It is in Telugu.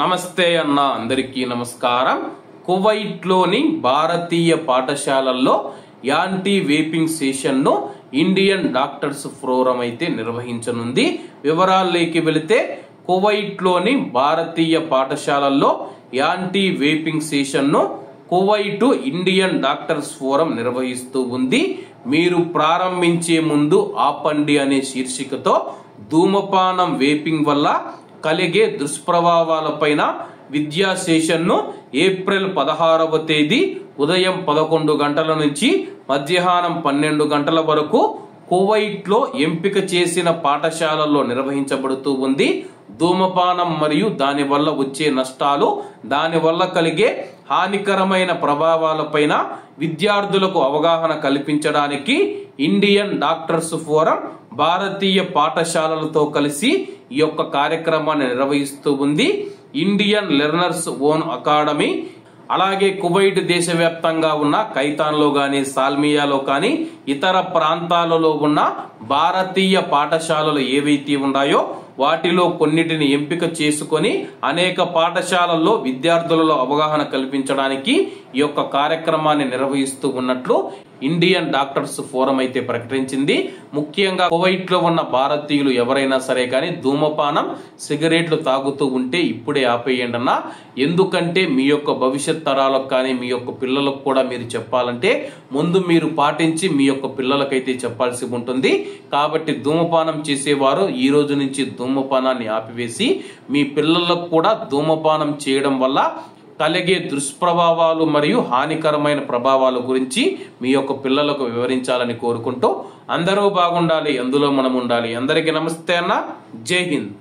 నమస్తే అన్న అందరికీ నమస్కారం. కువైట్లోని భారతీయ పాఠశాలల్లో యాంటీ వేపింగ్ సెషన్ ను ఇండియన్ డాక్టర్స్ ఫోరం అయితే నిర్వహించనుంది. వివరాల్లోకి వెళితే కువైట్లోని భారతీయ పాఠశాలల్లో యాంటీ వేపింగ్ సెషన్ ను కువైట్ ఇండియన్ డాక్టర్స్ ఫోరం నిర్వహిస్తూ ఉంది. మీరు ప్రారంభించే ముందు ఆపండి అనే శీర్షికతో ధూమపానం వేపింగ్ వల్ల కలిగే దుష్ప్రభావాలపైన విద్యా సెషన్ను ఏప్రిల్ 16వ తేదీ ఉదయం 11 గంటల నుంచి మధ్యాహ్నం 12 గంటల వరకు కువైట్లో ఎంపిక చేసిన పాఠశాలల్లో నిర్వహించబడుతూ ఉంది. ధూమపానం మరియు దానివల్ల వచ్చే నష్టాలు, దానివల్ల కలిగే హానికరమైన ప్రభావాలపైన విద్యార్థులకు అవగాహన కల్పించడానికి ఇండియన్ డాక్టర్స్ ఫోరం భారతీయ పాఠశాలలతో కలిసి ఈ యొక్క కార్యక్రమాన్ని నిర్వహిస్తూ ఉంది. ఇండియన్ లెర్నర్స్ ఓన్ అకాడమీ, అలాగే కువైట్ దేశవ్యాప్తంగా ఉన్న ఖైతాన్లో కానీ సాల్మియాలో కానీ ఇతర ప్రాంతాలలో ఉన్న భారతీయ పాఠశాలలు ఏవైతే ఉన్నాయో వాటిలో కొన్నిటిని ఎంపిక చేసుకొని అనేక పాఠశాలల్లో విద్యార్థులలో అవగాహన కల్పించడానికి ఈ యొక్క కార్యక్రమాన్ని నిర్వహిస్తూ ఉన్నట్లు ఇండియన్ డాక్టర్స్ ఫోరం అయితే ప్రకటించింది. ముఖ్యంగా కువైట్ లో ఉన్న భారతీయులు ఎవరైనా సరే కానీ ధూమపానం, సిగరెట్లు తాగుతూ ఉంటే ఇప్పుడే ఆపేయండి అన్న. ఎందుకంటే మీ యొక్క భవిష్యత్ తరాలకు కానీ మీ యొక్క పిల్లలకు కూడా మీరు చెప్పాలంటే ముందు మీరు పాటించి మీ యొక్క పిల్లలకైతే చెప్పాల్సి ఉంటుంది. కాబట్టి ధూమపానం చేసేవారు ఈ రోజు నుంచి ధూమపానాన్ని ఆపివేసి మీ పిల్లలకు కూడా ధూమపానం చేయడం వల్ల కలిగే దుష్ప్రభావాలు మరియు హానికరమైన ప్రభావాల గురించి మీ యొక్క పిల్లలకు వివరించాలని కోరుకుంటూ అందరూ బాగుండాలి, అందులో మనం ఉండాలి. అందరికీ నమస్తే అన్న. జై హింద్.